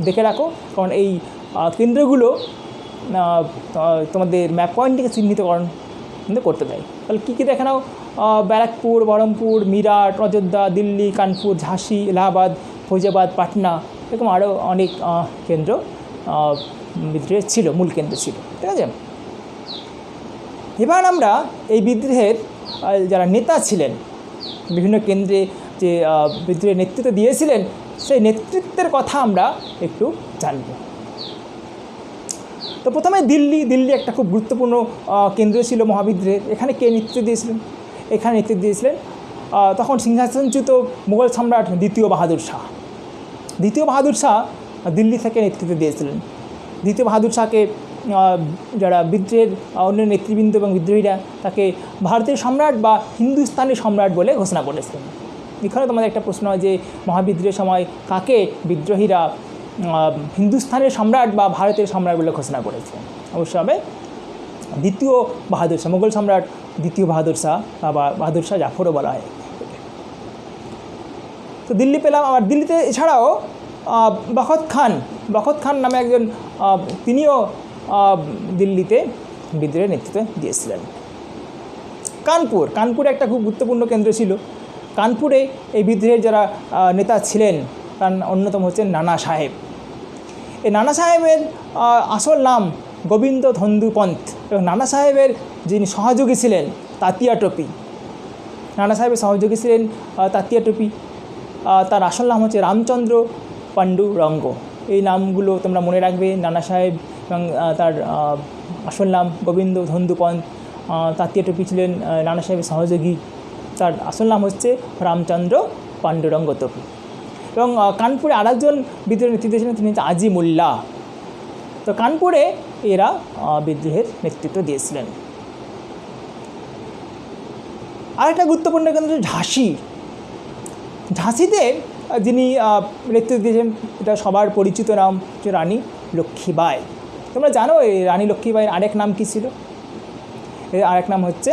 দেখে রাখো, কারণ এই কেন্দ্রগুলো তোমাদের ম্যাপ পয়েন্টটিকে চিহ্নিতকরণ করতে দেয়। তাহলে কী দেখে নাও, ব্যারাকপুর, বহরমপুর, মিরাট, অযোধ্যা, দিল্লি, কানপুর, ঝাঁসি, এলাহাবাদ, ফৈজাবাদ, পাটনা, এরকম আরও অনেক কেন্দ্র বিদ্রোহের ছিল, মূল কেন্দ্র ছিল, ঠিক আছে। এবার আমরা এই বিদ্রোহের যারা নেতা ছিলেন, বিভিন্ন কেন্দ্রে যে বিদ্রোহের নেতৃত্ব দিয়েছিলেন, সেই নেতৃত্বের কথা আমরা একটু জানব। তো প্রথমে দিল্লি একটা খুব গুরুত্বপূর্ণ কেন্দ্র ছিল মহাবিদ্রোহের। এখানে কে নেতৃত্ব দিয়েছিলেন? এখানে নেতৃত্ব দিয়েছিলেন তখন সিংহাসনচ্যুত মুঘল সম্রাট দ্বিতীয় বাহাদুর শাহ দিল্লি থেকে নেতৃত্ব দিয়েছিলেন। দ্বিতীয় বাহাদুর শাহকে যারা বিদ্রোহের অন্য নেতৃবৃন্দ এবং বিদ্রোহীরা তাকে ভারতের সম্রাট বা হিন্দুস্তানের সম্রাট বলে ঘোষণা করেছিলেন। এখানে তোমাদের একটা প্রশ্ন হয় যে মহাবিদ্রোহের সময় কাকে বিদ্রোহীরা হিন্দুস্তানের সম্রাট বা ভারতের সম্রাট বলে ঘোষণা করেছিলেন? অবশ্যই হবে দ্বিতীয় বাহাদুর শাহ, মুঘল সম্রাট দ্বিতীয় বাহাদুর শাহ বা বাহাদুর শাহ জাফরও বলা হয়। তো দিল্লি পেলাম। আবার দিল্লিতে এছাড়াও বখত খান নামে একজন, তিনিও দিল্লিতে বিদ্রোহের নেতৃত্ব দিয়েছিলেন। কানপুর একটা খুব গুরুত্বপূর্ণ কেন্দ্র ছিল। কানপুরে এই বিদ্রোহের যারা নেতা ছিলেন তার অন্যতম হচ্ছেন নানা সাহেব। এই নানা সাহেবের আসল নাম গোবিন্দ ধন্দু পন্থ এবং নানা সাহেবের যিনি সহযোগী ছিলেন তাতিয়া টোপি। নানা সাহেবের সহযোগী ছিলেন তাতিয়া টোপি। তার আসল নাম হচ্ছে রামচন্দ্র পাণ্ডুরঙ্গ। এই নামগুলো তোমরা মনে রাখবে। নানা সাহেব এবং তার আসল নাম গোবিন্দ ধন্দু পন্থ। তাতিয়া টোপি ছিলেন নানা সাহেবের সহযোগী। তার আসল নাম হচ্ছে রামচন্দ্র পাণ্ডুরঙ্গ টোপি। এবং কানপুরে আরেকজন বিদ্রোহের নেতৃত্ব ছিলেন, তিনি হচ্ছে আজি মোল্লা। তো কানপুরে এরা বিদ্রোহের নেতৃত্ব দিয়েছিলেন। আরেকটা গুরুত্বপূর্ণ কেন্দ্র হচ্ছে ঝাঁসি। ঝাঁসিতে যিনি নেতৃত্ব দিয়েছেন এটা সবার পরিচিত নাম হচ্ছে রানী লক্ষ্মীবাঈ। তোমরা জানো এই রানী লক্ষ্মীবাঈর আরেক নাম কী ছিল? এর আরেক নাম হচ্ছে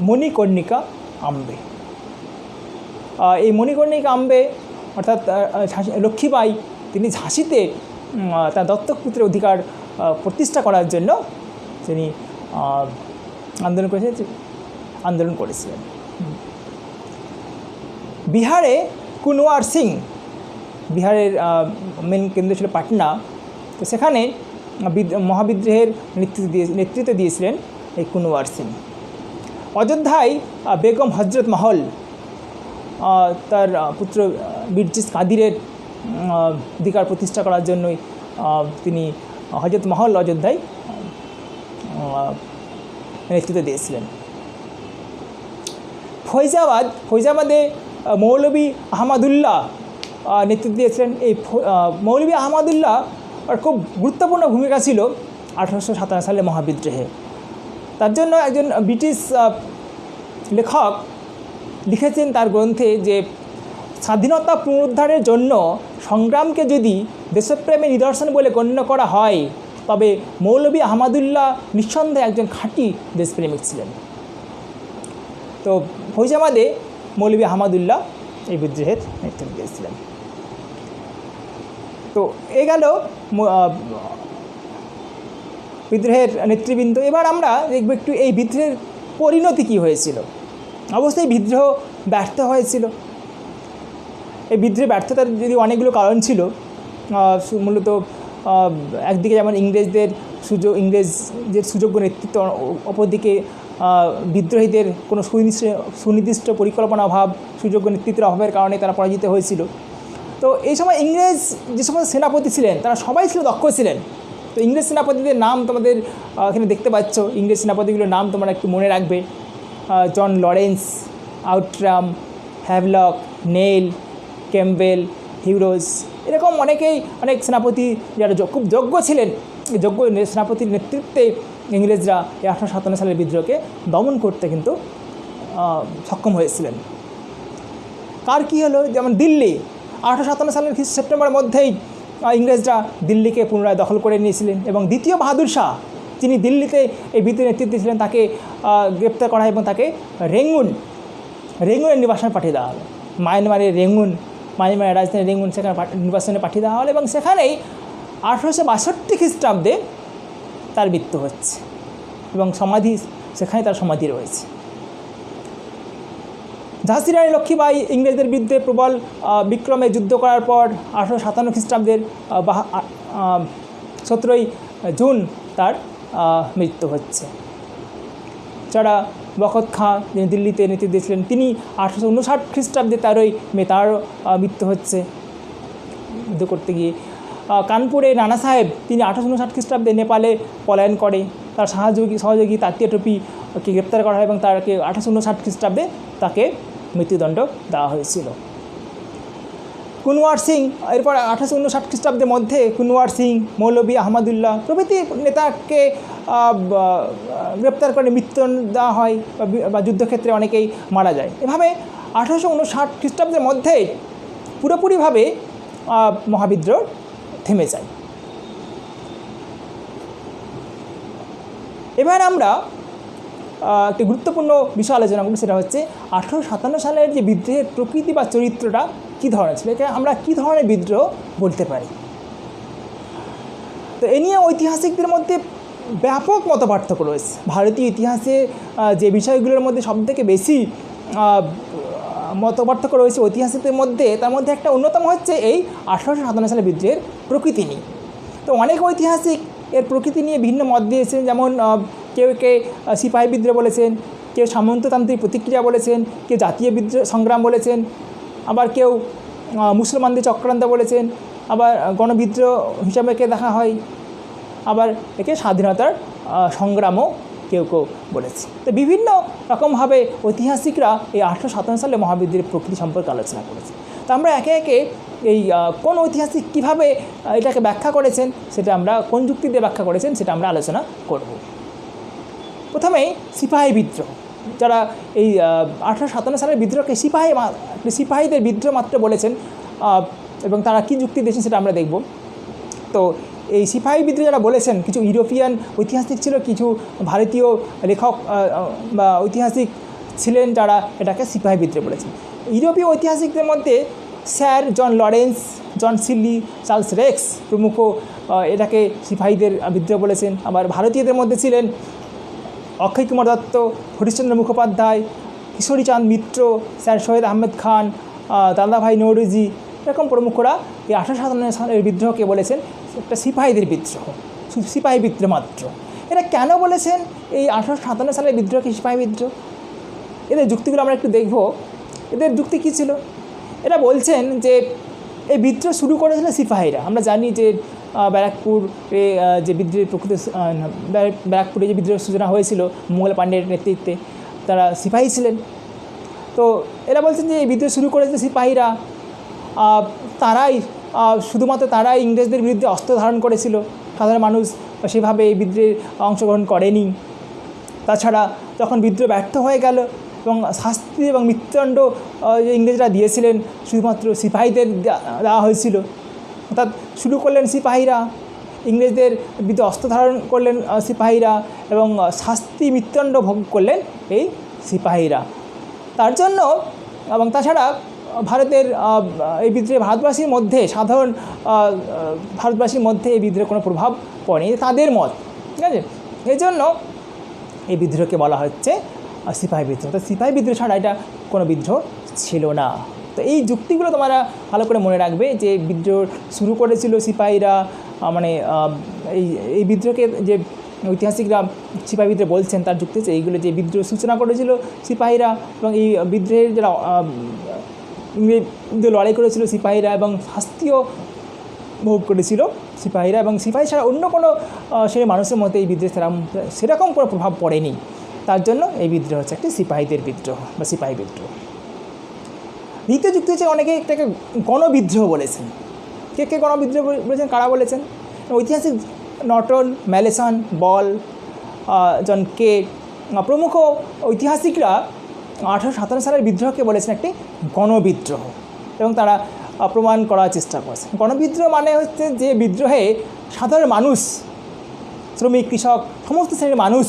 মণিকর্ণিকা আম্বে। এই মণিকর্ণিকা আম্বে অর্থাৎ লক্ষ্মীবাঈ তিনি ঝাঁসিতে তার দত্তক পুত্রের অধিকার প্রতিষ্ঠা করার জন্য তিনি আন্দোলন করেছিলেন। বিহারে কুনওয়ার সিং, বিহারের মেন কেন্দ্র ছিল পাটনা। তো সেখানে মহাবিদ্রোহের নেতৃত্ব দিয়েছিলেন এই কুনওয়ার সিং। অযোধ্যায় বেগম হজরত মহল তার পুত্র মির্জিস কাদিরের অধিকার প্রতিষ্ঠা করার জন্যই তিনি হজরত মহল অযোধ্যায় নেতৃত্ব দিয়েছিলেন। ফৈজাবাদে মৌলভী আহমদুল্লাহ নেতৃত্ব দিয়েছিলেন। এই মৌলভী আহমদুল্লাহ আর খুব গুরুত্বপূর্ণ ভূমিকা ছিল 1857 সালে মহাবিদ্রোহে। তার জন্য একজন ব্রিটিশ লেখক লিখেছেন তার গ্রন্থে যে স্বাধীনতা পুনরুদ্ধারের জন্য সংগ্রামকে যদি দেশপ্রেমের নিদর্শন বলে গণ্য করা হয় তবে মৌলভী আহমদুল্লাহ নিঃসন্দেহে একজন খাঁটি দেশপ্রেমিক ছিলেন। তো ফৈজাবাদে মৌলভী আহমদুল্লাহ এই বিদ্রোহের নেতৃত্ব দিয়েছিলেন। তো এ গেল বিদ্রোহের নেতৃবৃন্দ। এবার আমরা দেখব একটু এই বিদ্রোহের পরিণতি কী হয়েছিল। অবশ্যই বিদ্রোহ ব্যর্থ হয়েছিল। এই বিদ্রোহের ব্যর্থতার যদি অনেকগুলো কারণ ছিল, মূলত একদিকে যেমন ইংরেজদের সুযোগ্য নেতৃত্ব, অপরদিকে বিদ্রোহীদের কোনো সুনির্দিষ্ট পরিকল্পনা অভাব, সুযোগ্য নেতৃত্বের অভাবের কারণে তারা পরাজিত হয়েছিল। তো এই সময় ইংরেজ যে সমস্ত সেনাপতি ছিলেন তারা সবাই দক্ষ ছিলেন। তো ইংরেজ সেনাপতিদের নাম তোমাদের এখানে দেখতে পাচ্ছ। ইংরেজ সেনাপতিগুলোর নাম তোমরা একটু মনে রাখবে। John Lawrence, Outram, Havelock, Neill, Campbell, Hugh Rose, এরকম অনেক সেনাপতি যারা খুব যোগ্য ছিলেন। এই যোগ্য সেনাপতির নেতৃত্বে ইংরেজরা এই 1857 সালের বিদ্রোহকে দমন করতে কিন্তু সক্ষম হয়েছিলেন। কার কী হলো? যেমন দিল্লি 1857 সালের সেপ্টেম্বরের মধ্যেই ইংরেজরা দিল্লিকে পুনরায় দখল করে নিয়েছিলেন এবং দ্বিতীয় বাহাদুর শাহ, যিনি দিল্লিতে এই বিদ্রোহের নেতৃত্বে ছিলেন, তাকে গ্রেপ্তার করা হয় এবং তাকে রেঙ্গুনের নির্বাসনে পাঠিয়ে দেওয়া হলো। মায়ানমারের রাজধানী রেঙ্গুন, সেখানে নির্বাসনে পাঠিয়ে দেওয়া হলো এবং সেখানেই 1862 খ্রিস্টাব্দে তার মৃত্যু হচ্ছে এবং সেখানে তার সমাধি রয়েছে। ঝাঁসি রানী লক্ষ্মীবাঈ ইংরেজদের বিরুদ্ধে প্রবল বিক্রমে যুদ্ধ করার পর 1857 খ্রিস্টাব্দের 17 জুন তার মৃত্যু হচ্ছে। যারা বখত খাঁ, যিনি দিল্লিতে নেতৃত্ব দিয়েছিলেন, তিনি 1859 খ্রিস্টাব্দে 13 মে তার মৃত্যু হচ্ছে যুদ্ধ করতে গিয়ে। কানপুরে নানা সাহেব, তিনি 1859 খ্রিস্টাব্দে নেপালে পলায়ন করে। তার সহযোগী তাতিয়া টোপিকে গ্রেপ্তার করা হয় এবং তাকে 1859 খ্রিস্টাব্দে তাকে মৃত্যুদণ্ড দেওয়া হয়েছিল। কুনওয়ার সিং, এরপর 1859 খ্রিস্টাব্দের মধ্যে কুনওয়ার সিং, মৌলভী আহমদুল্লাহ প্রভৃতি নেতাকে গ্রেপ্তার করে মৃত্যুদণ্ড দেওয়া হয় বা যুদ্ধক্ষেত্রে অনেকেই মারা যায়। এভাবে 1859 খ্রিস্টাব্দের মধ্যে পুরোপুরিভাবে মহাবিদ্রোহ থেমে যায়। এবার আমরা একটি গুরুত্বপূর্ণ বিষয় আলোচনা করি, সেটা হচ্ছে 1857 সালের যে বিদ্রোহের প্রকৃতি বা চরিত্রটা কী ধরনের ছিল, এটা আমরা কী ধরনের বিদ্রোহ বলতে পারি। তো এ নিয়ে ঐতিহাসিকদের মধ্যে ব্যাপক মতপার্থক্য রয়েছে। ভারতীয় ইতিহাসে যে বিষয়গুলোর মধ্যে সবথেকে বেশি মতপার্থক্য রয়েছে ঐতিহাসিকদের মধ্যে, তার মধ্যে একটা অন্যতম হচ্ছে এই 1857 সালের বিদ্রোহের প্রকৃতি নিয়ে। তো অনেক ঐতিহাসিক এর প্রকৃতি নিয়ে ভিন্ন মত দিয়েছেন, যেমন কেউ সিপাহী বিদ্রোহ বলেছেন, কেউ সামন্ততান্ত্রিক প্রতিক্রিয়া বলেছেন, কেউ জাতীয় বিদ্রোহ সংগ্রাম বলেছেন, আবার কেউ মুসলমানদের চক্রান্ত বলেছেন, আবার গণবিদ্রোহ হিসাবে একে দেখা হয়, আবার একে স্বাধীনতার সংগ্রামও কেউ কেউ বলেছে। তো বিভিন্ন রকমভাবে ঐতিহাসিকরা এই 1857 সালে মহাবিদ্রোহের প্রকৃতি সম্পর্কে আলোচনা করেছে। তো আমরা একে একে এই কোন ঐতিহাসিক কীভাবে এটাকে ব্যাখ্যা করেছেন, সেটা আমরা কোন যুক্তি দিয়ে ব্যাখ্যা করেছেন সেটা আমরা আলোচনা করব। প্রথমেই সিপাহী বিদ্রোহ, যারা এই 1857 সালের বিদ্রোহকে সিপাহীদের বিদ্রোহ মাত্র বলেছেন এবং তারা কী যুক্তি দিয়েছেন সেটা আমরা দেখব। তো এই সিপাহী বিদ্রোহ যারা বলেছেন, কিছু ইউরোপিয়ান ঐতিহাসিক ছিল, কিছু ভারতীয় লেখক বা ঐতিহাসিক ছিলেন যারা এটাকে সিপাহী বিদ্রোহ বলেছেন। ইউরোপীয় ঐতিহাসিকদের মধ্যে স্যার জন লরেন্স, জন সিলি, চার্লস রেক্স প্রমুখ এটাকে সিপাহীদের বিদ্রোহ বলেছেন। আবার ভারতীয়দের মধ্যে ছিলেন অক্ষয় কুমার দত্ত, হরিশ্চন্দ্র মুখোপাধ্যায়, কিশোরীচাঁদ মিত্র, স্যার সৈয়দ আহমেদ খান, দাদাভাই নৌরোজি, এরকম প্রমুখরা এই 1857 সালের বিদ্রোহকে বলেছেন একটা সিপাহীদের বিদ্রোহ, সিপাহী বিদ্রোহ মাত্র। এরা কেন বলেছেন এই 1857 সালের বিদ্রোহকে সিপাহী বিদ্রোহ? এদের যুক্তিগুলো আমরা একটু দেখব। এদের যুক্তি কী ছিল? এরা বলছেন যে এই বিদ্রোহ শুরু করেছিল সিপাহীরা। আমরা জানি যে ব্যারাকপুরে যে বিদ্রোহের ব্যারাকপুরে যে বিদ্রোহের সূচনা হয়েছিল মঙ্গল পাণ্ডের নেতৃত্বে, তারা সিপাহী ছিলেন। তো এরা বলছেন যে এই বিদ্রোহ শুরু করেছিল সিপাহীরা, তারাই শুধুমাত্র তারাই ইংরেজদের বিরুদ্ধে অস্ত্র ধারণ করেছিল, সাধারণ মানুষ সেভাবে এই বিদ্রোহে অংশগ্রহণ করেনি। তাছাড়া যখন বিদ্রোহ ব্যর্থ হয়ে গেল এবং শাস্তি এবং মৃত্যুদণ্ড ইংরেজরা দিয়েছিলেন, শুধুমাত্র সিপাহীদের দেওয়া হয়েছিল। অর্থাৎ শুরু করলেন সিপাহীরা, ইংরেজদের বিরুদ্ধে অস্ত্র ধারণ করলেন সিপাহীরা এবং শাস্তি মৃত্যুদণ্ড ভোগ করলেন এই সিপাহীরা। তার জন্য এবং তাছাড়া ভারতের এই বিদ্রোহে ভারতবাসীর মধ্যে সাধারণ ভারতবাসীর মধ্যে এই বিদ্রোহের কোনো প্রভাব পড়েনি, তাদের মত, ঠিক আছে। এই জন্য এই বিদ্রোহকে বলা হচ্ছে সিপাহী বিদ্রোহ। তো সিপাহী বিদ্রোহ ছাড়া এটা কোনো বিদ্রোহ ছিল না। তো এই যুক্তিগুলো তোমরা ভালো করে মনে রাখবে যে বিদ্রোহ শুরু করেছিল সিপাহীরা, মানে এই বিদ্রোহকে যে ঐতিহাসিকরা সিপাহী বিদ্রোহ বলছেন তার যুক্তি হচ্ছে এইগুলো, যে বিদ্রোহ সূচনা করেছিল সিপাহীরা এবং এই বিদ্রোহের যারা ইংরেজদের লড়াই করেছিল সিপাহীরা এবং শাস্তিও ভোগ করেছিল সিপাহীরা, এবং সিপাহী ছাড়া অন্য কোনো শ্রেণীর মানুষের মধ্যে এই বিদ্রোহ সেরকম কোনো প্রভাব পড়েনি। তার জন্য এই বিদ্রোহ হচ্ছে একটি সিপাহীদের বিদ্রোহ বা সিপাহী বিদ্রোহ। দ্বিতীয় যুক্তি হচ্ছে অনেকে এটাকে গণবিদ্রোহ বলেছেন। কে কে গণবিদ্রোহ বলেছেন, কারা বলেছেন? ঐতিহাসিক নটন, ম্যালেসন, বল, জন কে প্রমুখ ঐতিহাসিকরা 1857 সালের বিদ্রোহকে বলেছেন একটি গণবিদ্রোহ এবং তারা প্রমাণ করার চেষ্টা করেছেন। গণবিদ্রোহ মানে হচ্ছে যে বিদ্রোহে সাধারণ মানুষ, শ্রমিক, কৃষক, সমস্ত শ্রেণীর মানুষ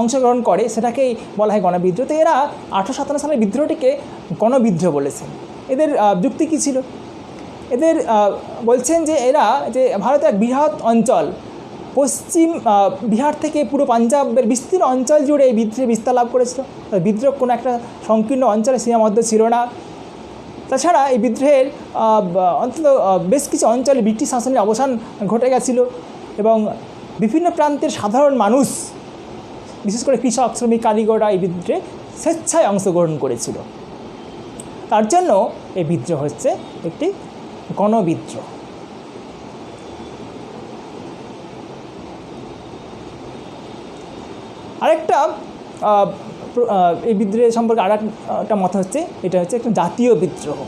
অংশগ্রহণ করে, সেটাকেই বলা হয় গণবিদ্রোহ। তো এরা 1857 সালের বিদ্রোহটিকে গণবিদ্রোহ বলেছেন। এদের যুক্তি কী ছিল? এদের বলছেন যে এরা যে ভারতের এক বৃহৎ অঞ্চল, পশ্চিম বিহার থেকে পুরো পাঞ্জাবের বিস্তীর্ণ অঞ্চল জুড়ে এই বিদ্রোহে বিস্তার লাভ করেছিল। বিদ্রোহ কোনো একটা সংকীর্ণ অঞ্চলে সীমাবদ্ধ ছিল না। তাছাড়া এই বিদ্রোহের অন্তত বেশ কিছু অঞ্চলে ব্রিটিশ শাসনের অবসান ঘটে গেছিল এবং বিভিন্ন প্রান্তের সাধারণ মানুষ, বিশেষ করে কৃষক, শ্রমিক, কারিগররা এই বিদ্রোহে স্বেচ্ছায় অংশগ্রহণ করেছিল। তার জন্য এই বিদ্রোহ হচ্ছে একটি গণবিদ্রোহ। আরেকটা এই বিদ্রোহের সম্পর্কে আরেকটা মত হচ্ছে এটা হচ্ছে একটা জাতীয় বিদ্রোহ।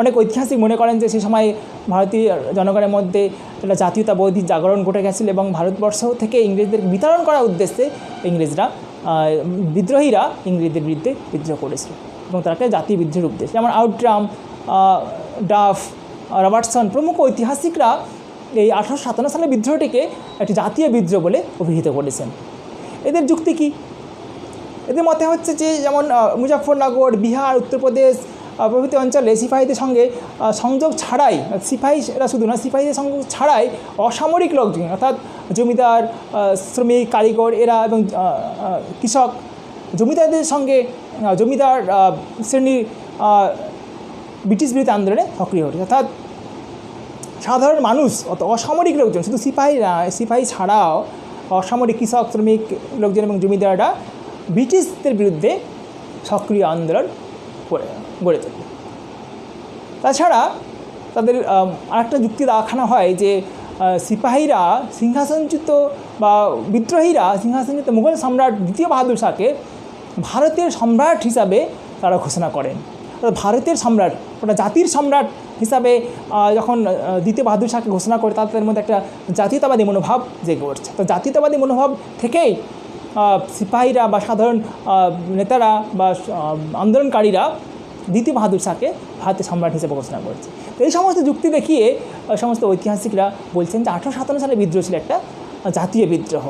অনেক ঐতিহাসিক মনে করেন যে সেই সময় ভারতীয় জনগণের মধ্যে একটা জাতীয়তাবোধী জাগরণ ঘটে গেছিল এবং ভারতবর্ষ থেকে ইংরেজদের বিতাড়ন করার উদ্দেশ্যে বিদ্রোহীরা ইংরেজদের বিরুদ্ধে বিদ্রোহ করেছিল এবং তাকে জাতীয় বিদ্রোহের রূপ দিয়েছে। যেমন আউটরাম, ডাফ, রবার্টসন প্রমুখ ঐতিহাসিকরা এই 1857 সালের বিদ্রোহটিকে একটি জাতীয় বিদ্রোহ বলে অভিহিত করেছেন। এদের যুক্তি কী? এদের মতে হচ্ছে যে যেমন মুজাফফরনগর, বিহার, উত্তরপ্রদেশ প্রভৃতি অঞ্চলে সিপাহীদের সঙ্গে সংযোগ ছাড়াই, সিপাহীরা শুধু না, সিপাহীদের সংযোগ ছাড়াই অসামরিক লোকজন অর্থাৎ জমিদার, শ্রমিক, কারিগর এরা এবং কৃষক, জমিদারদের সঙ্গে জমিদার শ্রেণীর ব্রিটিশ বিরোধী আন্দোলনে সক্রিয় হয়েছে। অর্থাৎ সাধারণ মানুষ অসামরিক লোকজন, শুধু সিপাহী ছাড়াও অসামরিক কৃষক, শ্রমিক লোকজন এবং জমিদাররা ব্রিটিশদের বিরুদ্ধে সক্রিয় আন্দোলন গড়ে তোলে। তাছাড়া তাদের আরেকটা যুক্তি দেখানো হয় যে সিপাহীরা সিংহাসনচ্যুত বা বিদ্রোহীরা সিংহাসনচ্যুত মুঘল সম্রাট দ্বিতীয় বাহাদুর শাহকে ভারতের সম্রাট হিসাবে তারা ঘোষণা করেন। ভারতের সম্রাট, ওটা জাতির সম্রাট হিসাবে যখন দ্বিতীয় বাহাদুর শাহকে ঘোষণা করে, তাদের মধ্যে একটা জাতীয়তাবাদী মনোভাব জেগে উঠছে। তো জাতীয়তাবাদী মনোভাব থেকেই সিপাহীরা বা সাধারণ নেতারা বা আন্দোলনকারীরা দ্বিতীয় বাহাদুর শাহকে ভারতের সম্রাট হিসেবে ঘোষণা করেছে। তো এই সমস্ত যুক্তি দেখিয়ে সমস্ত ঐতিহাসিকরা বলছেন যে 1857 সালে বিদ্রোহ ছিল একটা জাতীয় বিদ্রোহ।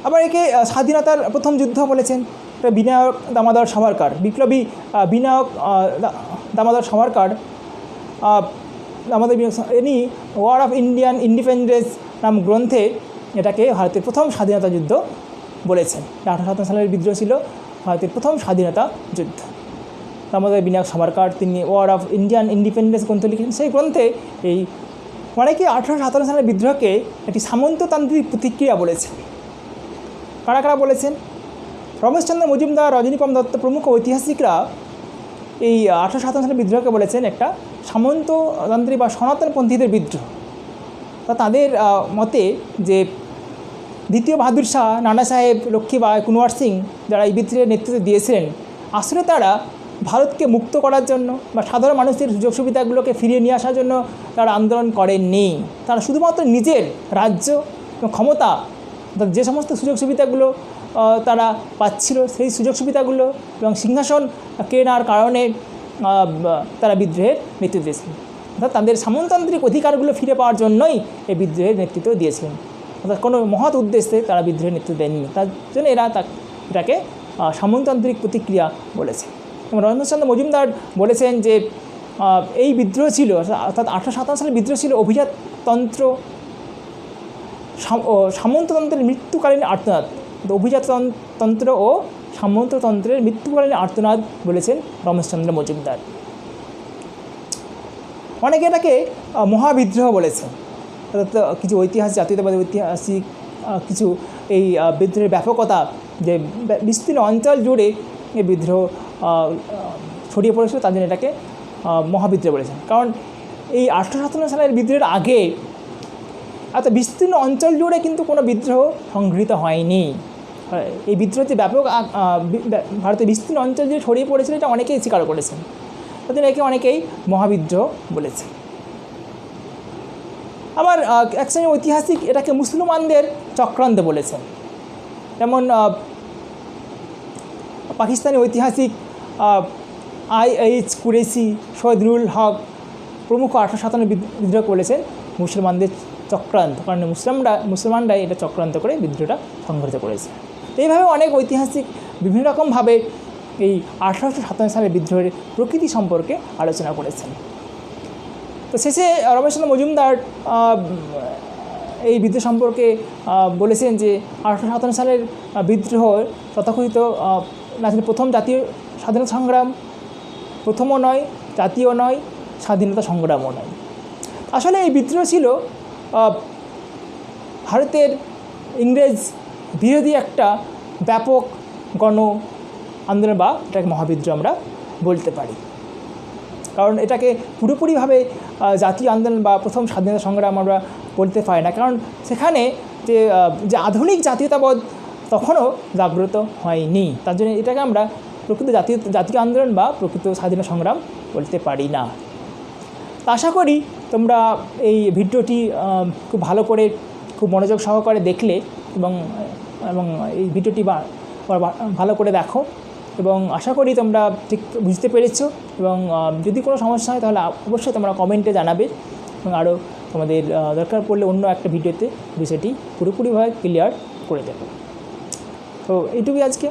আবার একে স্বাধীনতার প্রথম যুদ্ধ বলেছেন। বিনায়ক দামোদর সাভারকর, বিপ্লবী বিনায়ক দামোদর সাভারকর ইনি ওয়ার অফ ইন্ডিয়ান ইন্ডিপেন্ডেন্স নাম গ্রন্থে এটাকে ভারতের প্রথম স্বাধীনতা যুদ্ধ বলেছেন। 1857 সালের বিদ্রোহ ছিল ভারতের প্রথম স্বাধীনতা যুদ্ধ। দামোদর বিনায়ক সাভারকর তিনি ওয়ার অফ ইন্ডিয়ান ইন্ডিপেন্ডেন্স গ্রন্থ লিখেছেন। সেই গ্রন্থে এই অনেকে 1857 সালের বিদ্রোহকে একটি সামন্ততান্ত্রিক প্রতিক্রিয়া বলেছেন। কারা কারা বলেছেন? রমেশচন্দ্র মজুমদার, রজনীকান্ত দত্ত প্রমুখ ঐতিহাসিকরা এই 1857 সালের বিদ্রোহকে বলেছেন একটা সামন্ততান্ত্রিক বা সনাতনপন্থীদের বিদ্রোহ। তা তাদের মতে যে দ্বিতীয় বাহাদুর শাহ, নানা সাহেব, লক্ষ্মীবাই, কুনওয়ার সিং যারা এই বিদ্রোহের নেতৃত্ব দিয়েছিলেন, আসলে তারা ভারতকে মুক্ত করার জন্য বা সাধারণ মানুষের সুযোগ সুবিধাগুলোকে ফিরিয়ে নিয়ে আসার জন্য তারা আন্দোলন করেননি। তারা শুধুমাত্র নিজের রাজ্য এবং ক্ষমতা, যে সমস্ত সুযোগ সুবিধাগুলো তারা পাচ্ছিল সেই সুযোগ সুবিধাগুলো এবং সিংহাসন কেনার কারণে তারা বিদ্রোহের নেতৃত্ব দিয়েছিলেন। অর্থাৎ তাদের সামন্ততান্ত্রিক অধিকারগুলো ফিরে পাওয়ার জন্যই এই বিদ্রোহের নেতৃত্ব দিয়েছিলেন। অর্থাৎ কোনো মহৎ উদ্দেশ্যে তারা বিদ্রোহের নেতৃত্ব দেননি। তার জন্য এটাকে সামন্ততান্ত্রিক প্রতিক্রিয়া বলেছে। এবং রমেশচন্দ্র মজুমদার বলেছেন যে এই বিদ্রোহ ছিল, অর্থাৎ 1857 সালের বিদ্রোহ ছিল অভিজাততন্ত্র সামন্ততন্ত্রের মৃত্যুকালীন আর্তনাদ। অভিজাততন্ত্র ও সামন্ততন্ত্রের মৃত্যুকালীন আর্তনাদ বলেছেন রমেশচন্দ্র মজুমদার। অনেকে এটাকে মহাবিদ্রোহ বলেছেন। অর্থাৎ কিছু জাতীয়তাবাদী ঐতিহাসিক কিছু এই বিদ্রোহের ব্যাপকতা, যে বিস্তীর্ণ অঞ্চল জুড়ে এই বিদ্রোহ ছড়িয়ে পড়েছিল, তার জন্য এটাকে মহাবিদ্রোহ বলেছেন। কারণ এই 1857 সালের বিদ্রোহের আগে এত বিস্তীর্ণ অঞ্চল জুড়ে কিন্তু কোনো বিদ্রোহ সংঘটিত হয়নি। এই বিদ্রোহ যে ব্যাপক ভারতের বিস্তীর্ণ অঞ্চল জুড়ে ছড়িয়ে পড়েছিল, এটা অনেকেই স্বীকার করেছেন। তাদের একে অনেকেই মহাবিদ্রোহ বলেছে। আবার এক শ্রেণীর ঐতিহাসিক এটাকে মুসলমানদের চক্রান্ত বলেছেন। যেমন পাকিস্তানি ঐতিহাসিক IH কুরেশি, সৈয়দুল হক প্রমুখ 1857 বিদ্রোহ বলেছেন মুসলমানদের চক্রান্ত, কারণ মুসলমানরাই এটা চক্রান্ত করে বিদ্রোহটা সংঘটিত করেছে। এইভাবে অনেক ঐতিহাসিক বিভিন্ন রকমভাবে এই 1857 সালের বিদ্রোহের প্রকৃতি সম্পর্কে আলোচনা করেছেন। তো শেষে রমেশচন্দ্র মজুমদার এই বিদ্রোহ সম্পর্কে বলেছেন যে 1857 সালের বিদ্রোহ তথাকথিত না ছিল প্রথম জাতীয় স্বাধীনতা সংগ্রাম, প্রথমও নয়, জাতীয় নয়, স্বাধীনতা সংগ্রামও নয়। আসলে এই বিদ্রোহ ছিল ভারতের ইংরেজ বিরোধী একটা ব্যাপক গণ আন্দোলন বা এটাকে মহাবিদ্রোহ আমরা বলতে পারি। কারণ এটাকে পুরোপুরিভাবে জাতীয় আন্দোলন বা প্রথম স্বাধীনতা সংগ্রাম আমরা বলতে পারি না, কারণ সেখানে যে আধুনিক জাতীয়তাবোধ তখনও জাগ্রত হয়নি। তার জন্য এটাকে আমরা প্রকৃত জাতীয় আন্দোলন বা প্রকৃত স্বাধীনতা সংগ্রাম বলতে পারি না। আশা করি তোমরা এই ভিডিওটি খুব ভালো করে, খুব মনোযোগ সহকারে দেখলে এবং এই ভিডিওটি ভালো করে দেখো, এবং আশা করি তোমরা ঠিক বুঝতে পেরেছো। এবং যদি কোনো সমস্যা হয় তাহলে অবশ্যই তোমরা কমেন্টে জানাবে, এবং আরও তোমাদের দরকার পড়লে অন্য একটা ভিডিওতে বিষয়টি পুরোপুরিভাবে ক্লিয়ার করে দেবো। তো এইটুকুই আজকে।